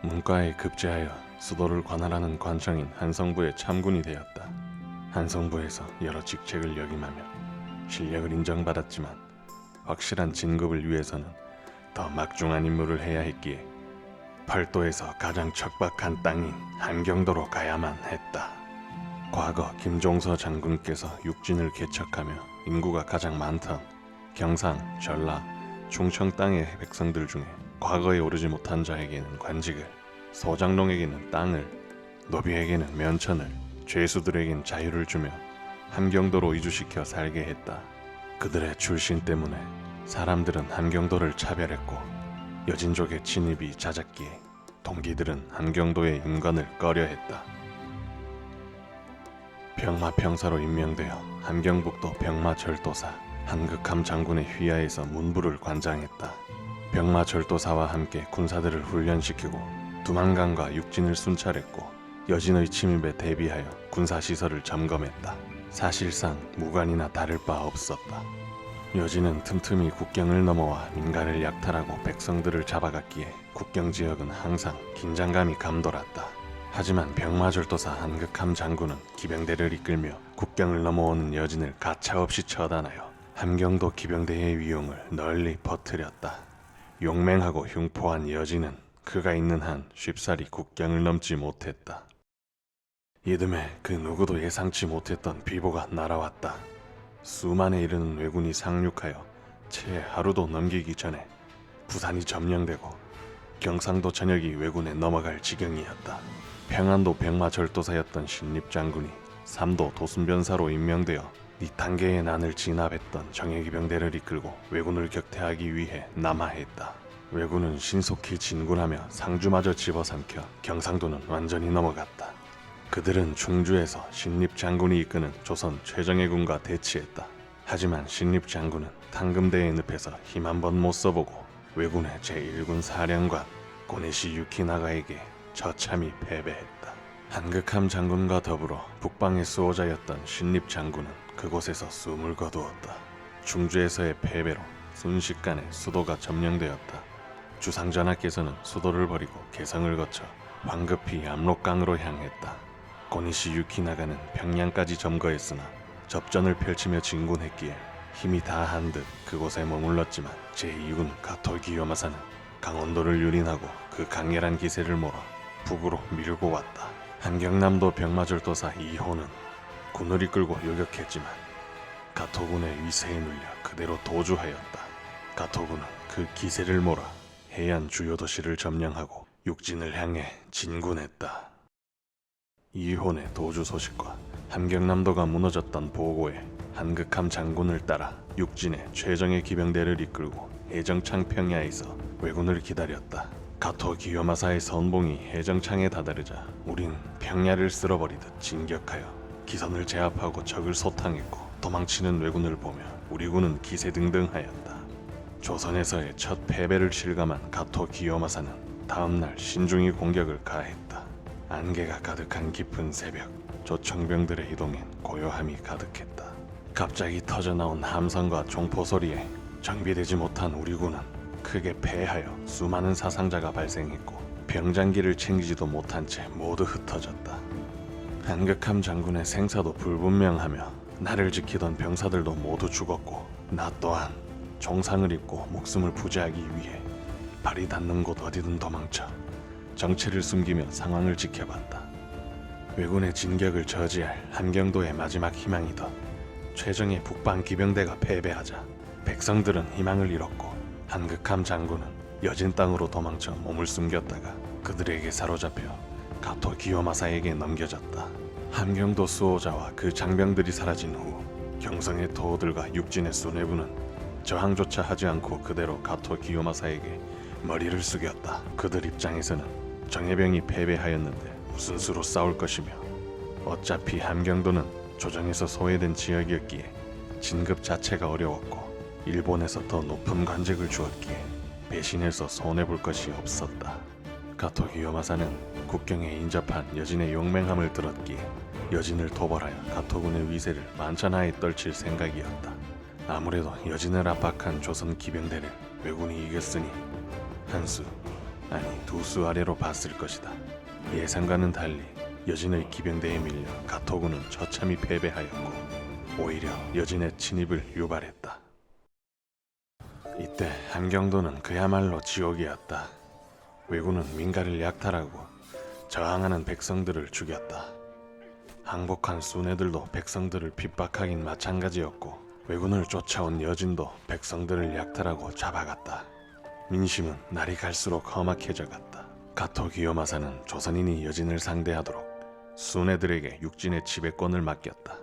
문과에 급제하여 수도를 관할하는 관청인 한성부의 참군이 되었다. 한성부에서 여러 직책을 역임하며 실력을 인정받았지만 확실한 진급을 위해서는 더 막중한 임무를 해야 했기에 팔도에서 가장 척박한 땅인 한경도로 가야만 했다. 과거 김종서 장군께서 육진을 개척하며 인구가 가장 많던 경상, 전라, 충청 땅의 백성들 중에 과거에 오르지 못한 자에게는 관직을, 소장농에게는 땅을, 노비에게는 면천을, 죄수들에겐 자유를 주며 함경도로 이주시켜 살게 했다. 그들의 출신 때문에 사람들은 함경도를 차별했고 여진족의 진입이 잦았기에 동기들은 함경도의 임관을 꺼려했다. 병마평사로 임명되어 함경북도 병마절도사 한극함 장군의 휘하에서 문부를 관장했다. 병마절도사와 함께 군사들을 훈련시키고 두만강과 육진을 순찰했고 여진의 침입에 대비하여 군사시설을 점검했다. 사실상 무관이나 다를 바 없었다. 여진은 틈틈이 국경을 넘어와 민가를 약탈하고 백성들을 잡아갔기에 국경지역은 항상 긴장감이 감돌았다. 하지만 병마절도사 한극함 장군은 기병대를 이끌며 국경을 넘어오는 여진을 가차없이 처단하여 함경도 기병대의 위용을 널리 퍼뜨렸다. 용맹하고 흉포한 여진은 그가 있는 한 쉽사리 국경을 넘지 못했다. 이듬해 그 누구도 예상치 못했던 비보가 날아왔다. 수만에 이르는 왜군이 상륙하여 채 하루도 넘기기 전에 부산이 점령되고 경상도 전역이 왜군에 넘어갈 지경이었다. 평안도 병마절도사였던 신립장군이 삼도 도순변사로 임명되어 이 단계의 난을 진압했던 정예기병대를 이끌고 왜군을 격퇴하기 위해 남하했다. 왜군은 신속히 진군하며 상주마저 집어삼켜 경상도는 완전히 넘어갔다. 그들은 충주에서 신립장군이 이끄는 조선 최정예군과 대치했다. 하지만 신립장군은 당금대에 늪에서 힘 한 번 못 써보고 왜군의 제1군 사령관 고네시 유키나가에게 처참히 패배했다. 한극함 장군과 더불어 북방의 수호자였던 신립장군은 그곳에서 숨을 거두었다. 충주에서의 패배로 순식간에 수도가 점령되었다. 주상전하께서는 수도를 버리고 개성을 거쳐 황급히 압록강으로 향했다. 고니시 유키나가는 평양까지 점거했으나 접전을 펼치며 진군했기에 힘이 다한 듯 그곳에 머물렀지만 제2군 가토기요마사는 강원도를 유린하고 그 강렬한 기세를 몰아 북으로 밀고 왔다. 한경남도 병마절도사 이호는 군을 이끌고 요격했지만 가토군의 위세에 눌려 그대로 도주하였다. 가토군은 그 기세를 몰아 해안 주요 도시를 점령하고 육진을 향해 진군했다. 이혼의 도주 소식과 함경남도가 무너졌던 보고에 한극함 장군을 따라 육진의 최정예 기병대를 이끌고 해정창 평야에서 왜군을 기다렸다. 가토 기요마사의 선봉이 해정창에 다다르자 우린 평야를 쓸어버리듯 진격하여 기선을 제압하고 적을 소탕했고 도망치는 왜군을 보며 우리 군은 기세등등하였다. 조선에서의 첫 패배를 실감한 가토 기요마사는 다음날 신중히 공격을 가했다. 안개가 가득한 깊은 새벽, 조청병들의 이동엔 고요함이 가득했다. 갑자기 터져나온 함성과 종포 소리에 정비되지 못한 우리 군은 크게 패하여 수많은 사상자가 발생했고 병장기를 챙기지도 못한 채 모두 흩어졌다. 한극함 장군의 생사도 불분명하며 나를 지키던 병사들도 모두 죽었고 나 또한 종상을 입고 목숨을 부지하기 위해 발이 닿는 곳 어디든 도망쳐 정체를 숨기며 상황을 지켜봤다. 왜군의 진격을 저지할 함경도의 마지막 희망이던 최정예 북방 기병대가 패배하자 백성들은 희망을 잃었고 한극함 장군은 여진 땅으로 도망쳐 몸을 숨겼다가 그들에게 사로잡혀 가토 기요마사에게 넘겨졌다. 함경도 수호자와 그 장병들이 사라진 후 경성의 토호들과 육진의 수뇌부는 저항조차 하지 않고 그대로 가토 기요마사에게 머리를 숙였다. 그들 입장에서는 정예병이 패배하였는데 무슨 수로 싸울 것이며 어차피 함경도는 조정에서 소외된 지역이었기에 진급 자체가 어려웠고 일본에서 더 높은 관직을 주었기에 배신해서 손해볼 것이 없었다. 가토 기요마사는 국경에 인접한 여진의 용맹함을 들었기에 여진을 토벌하여 가토군의 위세를 만천하에 떨칠 생각이었다. 아무래도 여진을 압박한 조선 기병대를 왜군이 이겼으니 한수 아니 두 수 아래로 봤을 것이다. 예상과는 달리 여진의 기병대에 밀려 가토군은 처참히 패배하였고 오히려 여진의 진입을 유발했다. 이때 함경도는 그야말로 지옥이었다. 왜군은 민가를 약탈하고 저항하는 백성들을 죽였다. 항복한 순애들도 백성들을 핍박하긴 마찬가지였고 왜군을 쫓아온 여진도 백성들을 약탈하고 잡아갔다. 민심은 날이 갈수록 험악해져 갔다. 가토 기요마사는 조선인이 여진을 상대하도록 순애들에게 육진의 지배권을 맡겼다.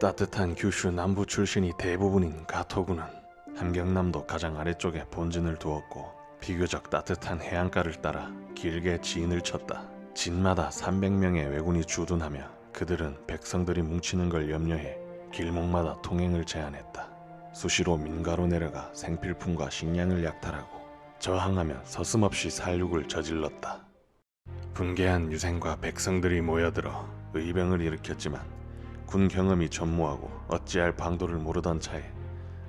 따뜻한 규슈 남부 출신이 대부분인 가토군은 함경남도 가장 아래쪽에 본진을 두었고 비교적 따뜻한 해안가를 따라 길게 진을 쳤다. 진마다 300명의 왜군이 주둔하며 그들은 백성들이 뭉치는 걸 염려해 길목마다 통행을 제한했다. 수시로 민가로 내려가 생필품과 식량을 약탈하고 저항하면 서슴없이 살육을 저질렀다. 분개한 유생과 백성들이 모여들어 의병을 일으켰지만 군 경험이 전무하고 어찌할 방도를 모르던 차에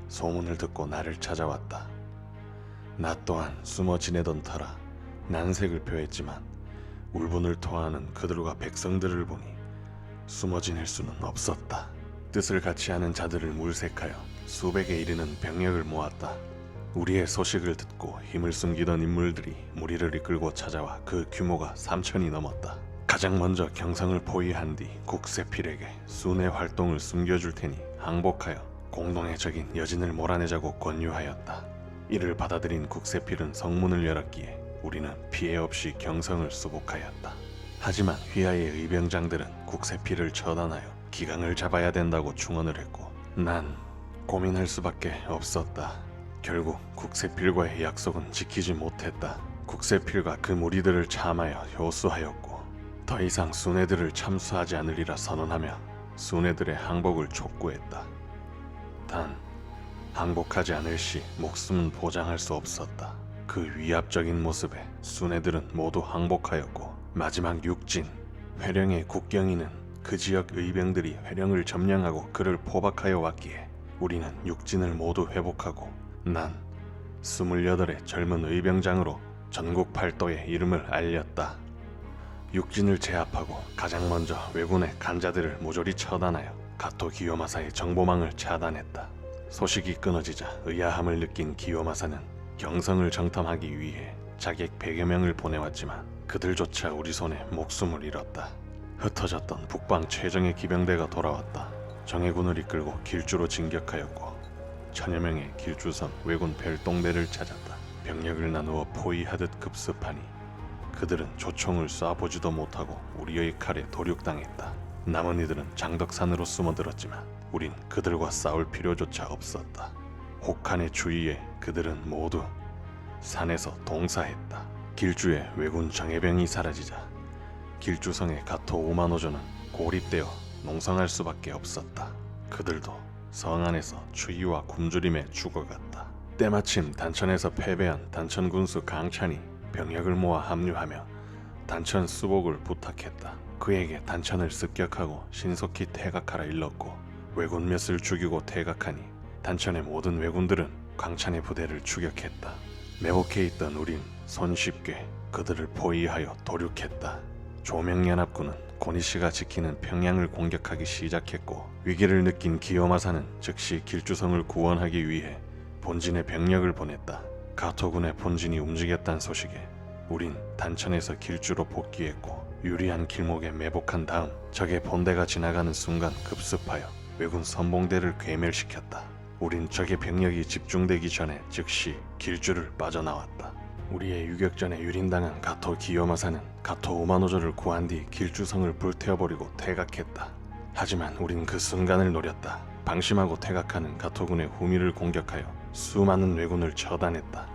소문을 듣고 나를 찾아왔다. 나 또한 숨어 지내던 터라 난색을 표했지만 울분을 토하는 그들과 백성들을 보니 숨어 지낼 수는 없었다. 뜻을 같이 하는 자들을 물색하여 수백에 이르는 병력을 모았다. 우리의 소식을 듣고 힘을 숨기던 인물들이 무리를 이끌고 찾아와 그 규모가 3천이 넘었다. 가장 먼저 경성을 포위한 뒤 국세필에게 순회 활동을 숨겨줄 테니 항복하여 공동의 적인 여진을 몰아내자고 권유하였다. 이를 받아들인 국세필은 성문을 열었기에 우리는 피해 없이 경성을 수복하였다. 하지만 휘하의 의병장들은 국세필을 처단하여 기강을 잡아야 된다고 충언을 했고 난 고민할 수밖에 없었다. 결국 국세필과의 약속은 지키지 못했다. 국세필과 그 무리들을 참하여 효수하였고 더 이상 순애들을 참수하지 않으리라 선언하며 순애들의 항복을 촉구했다. 단 항복하지 않을 시 목숨은 보장할 수 없었다. 그 위압적인 모습에 순애들은 모두 항복하였고 마지막 육진 회령의 국경이는 그 지역 의병들이 회령을 점령하고 그를 포박하여 왔기에 우리는 육진을 모두 회복하고 난 28의 젊은 의병장으로 전국 팔도에 이름을 알렸다. 육진을 제압하고 가장 먼저 왜군의 간자들을 모조리 처단하여 가토 기요마사의 정보망을 차단했다. 소식이 끊어지자 의아함을 느낀 기요마사는 경성을 정탐하기 위해 자객 100여 명을 보내왔지만 그들조차 우리 손에 목숨을 잃었다. 흩어졌던 북방 최정예 기병대가 돌아왔다. 정예군을 이끌고 길주로 진격하였고 천여 명의 길주선 왜군 별동대를 찾았다. 병력을 나누어 포위하듯 급습하니 그들은 조총을 쏴보지도 못하고 우리의 칼에 도륙당했다. 남은 이들은 장덕산으로 숨어들었지만 우린 그들과 싸울 필요조차 없었다. 혹한의 주위에 그들은 모두 산에서 동사했다. 길주의 왜군 정예병이 사라지자 길주성의 가토 오만오조는 고립되어 농성할 수밖에 없었다. 그들도 성 안에서 추위와 굶주림에 죽어갔다. 때마침 단천에서 패배한 단천 군수 강찬이 병력을 모아 합류하며 단천 수복을 부탁했다. 그에게 단천을 습격하고 신속히 퇴각하라 일렀고 왜군 몇을 죽이고 퇴각하니 단천의 모든 왜군들은 강찬의 부대를 추격했다. 매복해 있던 우린 손쉽게 그들을 포위하여 도륙했다. 조명연합군은 고니씨가 지키는 평양을 공격하기 시작했고 위기를 느낀 기요마사는 즉시 길주성을 구원하기 위해 본진에 병력을 보냈다. 가토군의 본진이 움직였다는 소식에 우린 단천에서 길주로 복귀했고 유리한 길목에 매복한 다음 적의 본대가 지나가는 순간 급습하여 왜군 선봉대를 괴멸시켰다. 우린 적의 병력이 집중되기 전에 즉시 길주를 빠져나왔다. 우리의 유격전에 유린당한 가토 기요마사는 가토 오만오조를 구한 뒤 길주성을 불태워버리고 퇴각했다. 하지만 우린 그 순간을 노렸다. 방심하고 퇴각하는 가토군의 후미를 공격하여 수많은 왜군을 처단했다.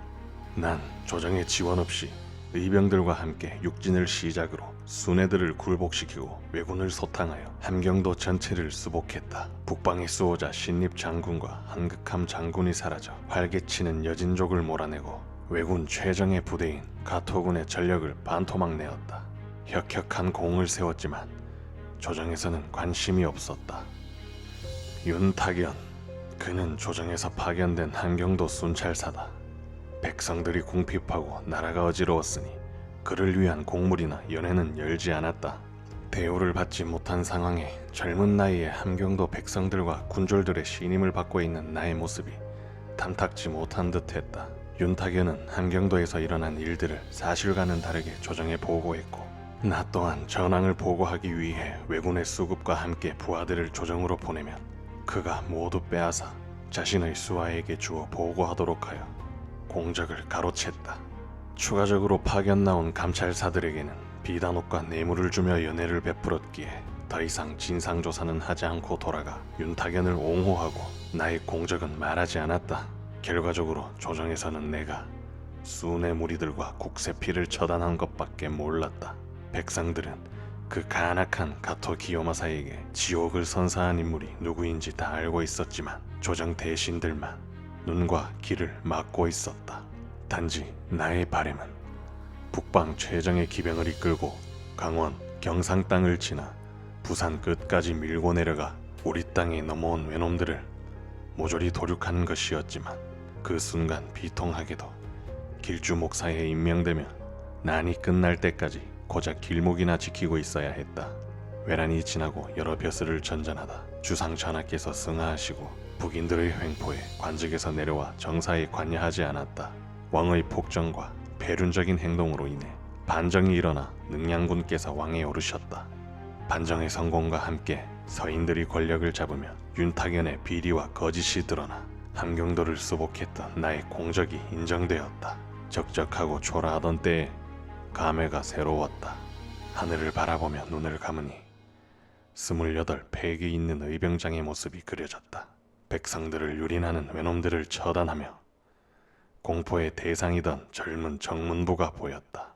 난 조정의 지원 없이 의병들과 함께 육진을 시작으로 순애들을 굴복시키고 왜군을 소탕하여 함경도 전체를 수복했다. 북방의 수호자 신립 장군과 한극함 장군이 사라져 활개치는 여진족을 몰아내고 왜군 최정예 부대인 가토군의 전력을 반토막 내었다. 혁혁한 공을 세웠지만 조정에서는 관심이 없었다. 윤탁연, 그는 조정에서 파견된 한경도 순찰사다. 백성들이 궁핍하고 나라가 어지러웠으니 그를 위한 공물이나 연회는 열지 않았다. 대우를 받지 못한 상황에 젊은 나이에 함경도 백성들과 군졸들의 신임을 받고 있는 나의 모습이 탐탁지 못한 듯했다. 윤탁연은 함경도에서 일어난 일들을 사실과는 다르게 조정에 보고했고, 나 또한 전황을 보고하기 위해 왜군의 수급과 함께 부하들을 조정으로 보내면 그가 모두 빼앗아 자신의 수하에게 주어 보고하도록 하여 공적을 가로챘다. 추가적으로 파견 나온 감찰사들에게는 비단옷과 뇌물을 주며 연회를 베풀었기에 더 이상 진상조사는 하지 않고 돌아가 윤탁연을 옹호하고 나의 공적은 말하지 않았다. 결과적으로 조정에서는 내가 수내 무리들과 국세피를 처단한 것밖에 몰랐다. 백성들은 그 간악한 가토 기요마사에게 지옥을 선사한 인물이 누구인지 다 알고 있었지만 조정 대신들만 눈과 귀를 막고 있었다. 단지 나의 바램은 북방 최정의 기병을 이끌고 강원, 경상 땅을 지나 부산 끝까지 밀고 내려가 우리 땅에 넘어온 외놈들을 모조리 도륙하는 것이었지만, 그 순간 비통하게도 길주 목사에 임명되면 난이 끝날 때까지 고작 길목이나 지키고 있어야 했다. 외란이 지나고 여러 벼슬을 전전하다 주상 전하께서 승하하시고 북인들의 횡포에 관직에서 내려와 정사에 관여하지 않았다. 왕의 폭정과 배륜적인 행동으로 인해 반정이 일어나 능양군께서 왕에 오르셨다. 반정의 성공과 함께 서인들이 권력을 잡으며 윤탁연의 비리와 거짓이 드러나 함경도를 수복했던 나의 공적이 인정되었다. 적적하고 초라하던 때에 감회가 새로웠다. 하늘을 바라보며 눈을 감으니 28 팩이 있는 의병장의 모습이 그려졌다. 백성들을 유린하는 외놈들을 처단하며 공포의 대상이던 젊은 정문부가 보였다.